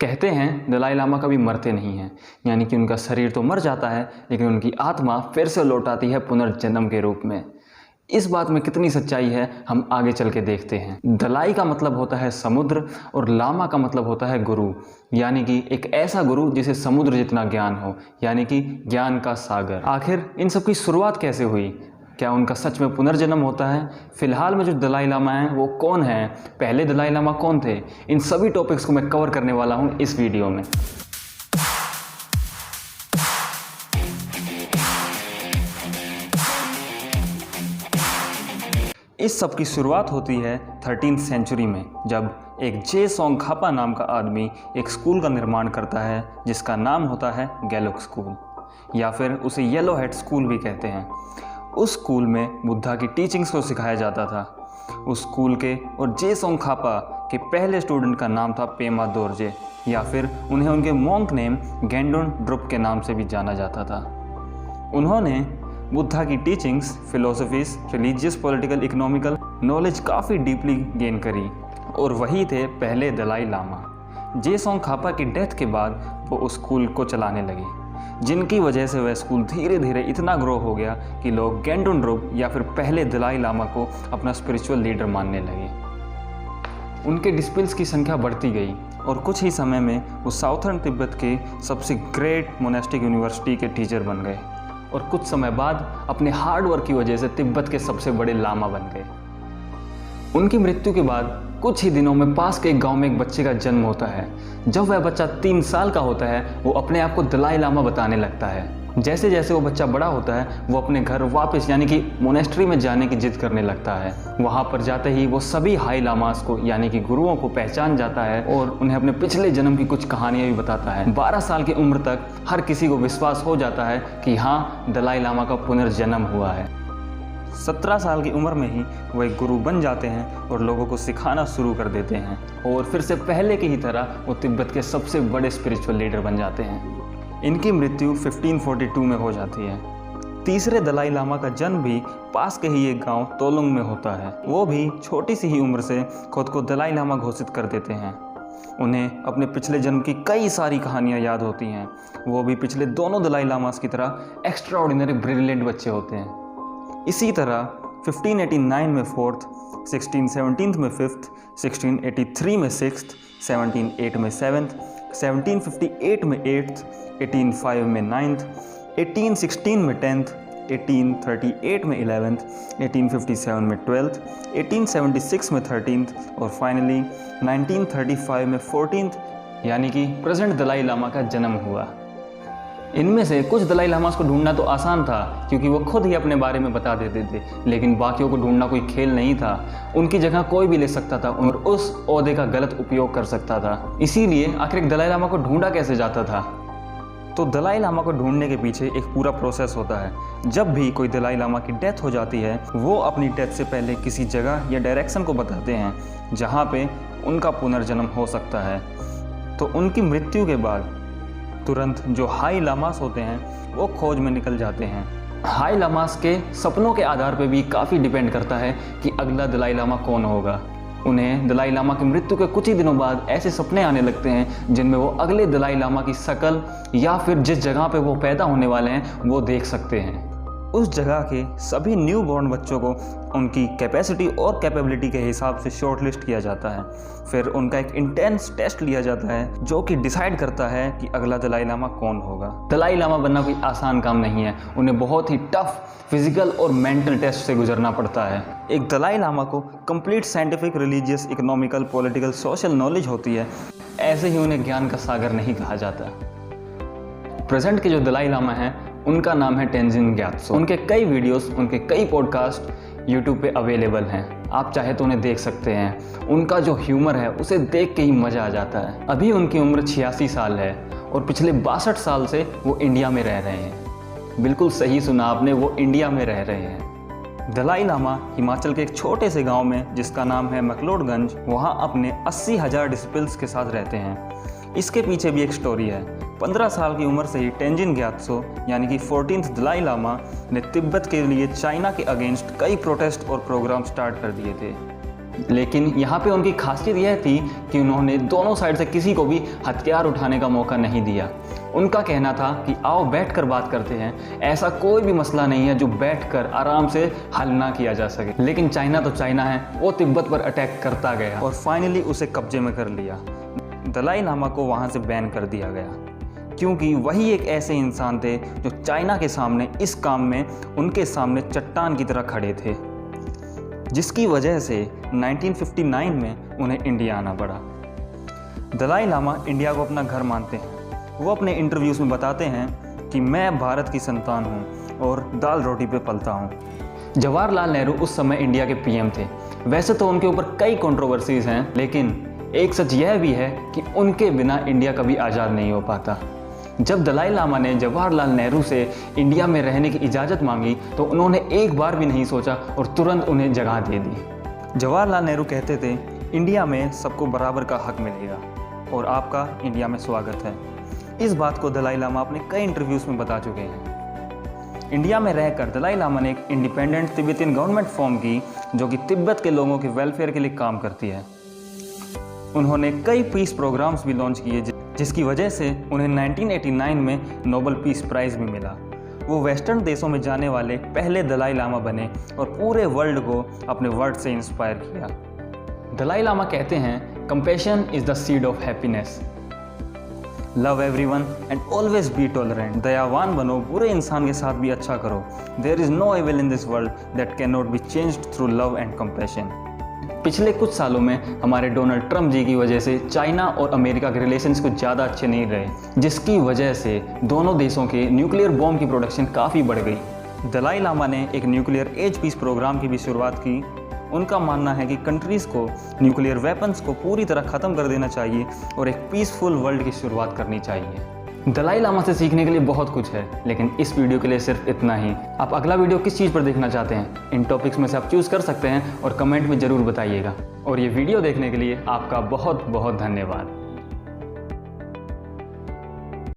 कहते हैं दलाई लामा कभी मरते नहीं हैं, यानी कि उनका शरीर तो मर जाता है लेकिन उनकी आत्मा फिर से लौट आती है पुनर्जन्म के रूप में। इस बात में कितनी सच्चाई है हम आगे चल के देखते हैं। दलाई का मतलब होता है समुद्र और लामा का मतलब होता है गुरु, यानी कि एक ऐसा गुरु जिसे समुद्र जितना ज्ञान हो, यानी कि ज्ञान का सागर। आखिर इन सब की शुरुआत कैसे हुई? क्या उनका सच में पुनर्जन्म होता है? फिलहाल में जो दलाई लामा हैं वो कौन हैं? पहले दलाई लामा कौन थे? इन सभी टॉपिक्स को मैं कवर करने वाला हूँ इस वीडियो में। इस सब की शुरुआत होती है 13th सेंचुरी में, जब एक जे-सोंग खापा नाम का आदमी एक स्कूल का निर्माण करता है जिसका नाम होता है गैलोक स्कूल, या फिर उसे येलो हेड स्कूल भी कहते हैं। उस स्कूल में बुद्धा की टीचिंग्स को सिखाया जाता था। उस स्कूल के और जे-सोंग खापा के पहले स्टूडेंट का नाम था पेमा दोरजे, या फिर उन्हें उनके मॉन्क नेम गेंडोन ड्रुप के नाम से भी जाना जाता था। उन्होंने बुद्धा की teachings, philosophies, religious, political, economical knowledge काफ़ी डीपली गेन करी, और वही थे पहले दलाई लामा। जे-सोंग खापा की डेथ के बाद वो उस स्कूल को चलाने लगे, जिनकी वजह से वह स्कूल धीरे धीरे इतना ग्रो हो गया कि लोग गेंडोन ड्रुप या फिर पहले दलाई लामा को अपना स्पिरिचुअल लीडर मानने लगे। उनके डिसिपल्स की संख्या बढ़ती गई और कुछ ही समय में वो साउथर्न तिब्बत के सबसे ग्रेट मोनेस्टिक यूनिवर्सिटी के टीचर बन गए, और कुछ समय बाद अपने हार्ड वर्क की वजह से तिब्बत के सबसे बड़े लामा बन गए। उनकी मृत्यु के बाद कुछ ही दिनों में पास के एक गांव में एक बच्चे का जन्म होता है। जब वह बच्चा 3 साल का होता है वो अपने आप को दलाई लामा बताने लगता है। जैसे जैसे वो बच्चा बड़ा होता है वो अपने घर वापस यानी कि मोनेस्ट्री में जाने की जिद करने लगता है। वहाँ पर जाते ही वो सभी हाई लामास को यानी कि गुरुओं को पहचान जाता है और उन्हें अपने पिछले जन्म की कुछ कहानियाँ भी बताता है। 12 साल की उम्र तक हर किसी को विश्वास हो जाता है कि हाँ, दलाई लामा का पुनर्जन्म हुआ है। 17 साल की उम्र में ही वो एक गुरु बन जाते हैं और लोगों को सिखाना शुरू कर देते हैं, और फिर से पहले की ही तरह वो तिब्बत के सबसे बड़े स्पिरिचुअल लीडर बन जाते हैं। इनकी मृत्यु 1542 में हो जाती है। तीसरे दलाई लामा का जन्म भी पास के ही एक गांव तोलुंग में होता है। वो भी छोटी सी ही उम्र से खुद को दलाई लामा घोषित कर देते हैं। उन्हें अपने पिछले जन्म की कई सारी कहानियाँ याद होती हैं। वो भी पिछले दोनों दलाई लामास की तरह एक्स्ट्रा ऑर्डिनरी ब्रिलियंट बच्चे होते हैं। इसी तरह 1589 में 4th, 1617 में 5th, 1683 में 6th, 1708 में 7th, 1758 में 8th, 1805 में 9th, 1816 में 10th, 1838 में 11th, 1857 में 12th, 1876 में 13th और फाइनली 1935 में 14th यानी कि प्रेजेंट दलाई लामा का जन्म हुआ। इनमें से कुछ दलाई लामास को ढूंढना तो आसान था क्योंकि वो खुद ही अपने बारे में बता देते थे, लेकिन बाकियों को ढूंढना कोई खेल नहीं था। उनकी जगह कोई भी ले सकता था और उस ओहदे का गलत उपयोग कर सकता था। इसीलिए आखिर एक दलाई लामा को ढूंढा कैसे जाता था? तो दलाई लामा को ढूंढने के पीछे एक पूरा प्रोसेस होता है। जब भी कोई दलाई लामा की डेथ हो जाती है वो अपनी डेथ से पहले किसी जगह या डायरेक्शन को बताते हैं जहाँ पे उनका पुनर्जन्म हो सकता है। तो उनकी मृत्यु के बाद तुरंत जो हाई लामास होते हैं वो खोज में निकल जाते हैं। हाई लामास के सपनों के आधार पर भी काफ़ी डिपेंड करता है कि अगला दलाई लामा कौन होगा। उन्हें दलाई लामा की मृत्यु के कुछ ही दिनों बाद ऐसे सपने आने लगते हैं जिनमें वो अगले दलाई लामा की शक्ल या फिर जिस जगह पे वो पैदा होने वाले हैं वो देख सकते हैं। उस जगह के सभी न्यू बॉर्न बच्चों को उनकी कैपेसिटी और कैपेबिलिटी के हिसाब से शॉर्टलिस्ट किया जाता है। फिर उनका एक इंटेंस टेस्ट लिया जाता है जो कि डिसाइड करता है कि अगला दलाई लामा कौन होगा। दलाई लामा बनना कोई आसान काम नहीं है। उन्हें बहुत ही टफ फिजिकल और मेंटल टेस्ट से गुजरना पड़ता है। एक दलाई लामा को complete scientific, religious, economical, political, social knowledge होती है। ऐसे ही उन्हें ज्ञान का सागर नहीं कहा जाता। प्रेजेंट के जो दलाई लामा हैं उनका नाम है तेंजिन ग्यात्सो। उनके कई वीडियोस, उनके कई पॉडकास्ट यूट्यूब पे अवेलेबल हैं। आप चाहे तो उन्हें देख सकते हैं। उनका जो ह्यूमर है उसे देख के ही मज़ा आ जाता है। अभी उनकी उम्र 86 साल है और पिछले 62 साल से वो इंडिया में रह रहे हैं। बिल्कुल सही सुना आपने, वो इंडिया में रह रहे हैं। दलाई लामा हिमाचल के एक छोटे से गाँव में जिसका नाम है मैक्लोडगंज, वहाँ अपने 80,000 डिसिपल्स के साथ रहते हैं। इसके पीछे भी एक स्टोरी है। 15 साल की उम्र से ही तेंजिन ग्यात्सो यानी कि 14th दलाई लामा ने तिब्बत के लिए चाइना के अगेंस्ट कई प्रोटेस्ट और प्रोग्राम स्टार्ट कर दिए थे। लेकिन यहाँ पे उनकी खासियत यह थी कि उन्होंने दोनों साइड से किसी को भी हथियार उठाने का मौका नहीं दिया। उनका कहना था कि आओ बैठकर बात करते हैं, ऐसा कोई भी मसला नहीं है जो बैठकर आराम से हल ना किया जा सके। लेकिन चाइना तो चाइना है, वो तिब्बत पर अटैक करता गया और फाइनली उसे कब्जे में कर लिया। दलाई लामा को वहाँ से बैन कर दिया गया क्योंकि वही एक ऐसे इंसान थे जो चाइना के सामने इस काम में उनके सामने चट्टान की तरह खड़े थे, जिसकी वजह से 1959 में उन्हें इंडिया आना पड़ा। दलाई लामा इंडिया को अपना घर मानते हैं। वो अपने इंटरव्यूज़ में बताते हैं कि मैं भारत की संतान हूँ और दाल रोटी पे पलता हूँ। जवाहरलाल नेहरू उस समय इंडिया के पीएम थे। वैसे तो उनके ऊपर कई कंट्रोवर्सीज़ हैं, लेकिन एक सच यह भी है कि उनके बिना इंडिया कभी आज़ाद नहीं हो पाता। जब दलाई लामा ने जवाहरलाल नेहरू से इंडिया में रहने की इजाज़त मांगी तो उन्होंने एक बार भी नहीं सोचा और तुरंत उन्हें जगह दे दी। जवाहरलाल नेहरू कहते थे, इंडिया में सबको बराबर का हक मिलेगा और आपका इंडिया में स्वागत है। इस बात को दलाई लामा अपने कई इंटरव्यूज़ में बता चुके हैं। इंडिया में रहकर दलाई लामा ने एक इंडिपेंडेंट तिब्बतियन गवर्नमेंट फॉर्म की जो कि तिब्बत के लोगों के वेलफेयर के लिए काम करती है। उन्होंने कई पीस प्रोग्राम्स भी लॉन्च किए जिसकी वजह से उन्हें 1989 में नोबेल पीस प्राइज़ भी मिला। वो वेस्टर्न देशों में जाने वाले पहले दलाई लामा बने और पूरे वर्ल्ड को अपने वर्ड से इंस्पायर किया। दलाई लामा कहते हैं, compassion is the seed of happiness, love everyone and always be tolerant. दयावान बनो, बुरे इंसान के साथ भी अच्छा करो। There is no evil in this world that can not be changed through love and compassion. पिछले कुछ सालों में हमारे डोनाल्ड ट्रंप जी की वजह से चाइना और अमेरिका के रिलेशंस कुछ ज़्यादा अच्छे नहीं रहे, जिसकी वजह से दोनों देशों के न्यूक्लियर बॉम्ब की प्रोडक्शन काफ़ी बढ़ गई। दलाई लामा ने एक न्यूक्लियर एज पीस प्रोग्राम की भी शुरुआत की। उनका मानना है कि कंट्रीज़ को न्यूक्लियर वेपन्स को पूरी तरह ख़त्म कर देना चाहिए और एक पीसफुल वर्ल्ड की शुरुआत करनी चाहिए। दलाई लामा से सीखने के लिए बहुत कुछ है, लेकिन इस वीडियो के लिए सिर्फ इतना ही। आप अगला वीडियो किस चीज़ पर देखना चाहते हैं, इन टॉपिक्स में से आप चूज़ कर सकते हैं और कमेंट में ज़रूर बताइएगा। और ये वीडियो देखने के लिए आपका बहुत बहुत धन्यवाद।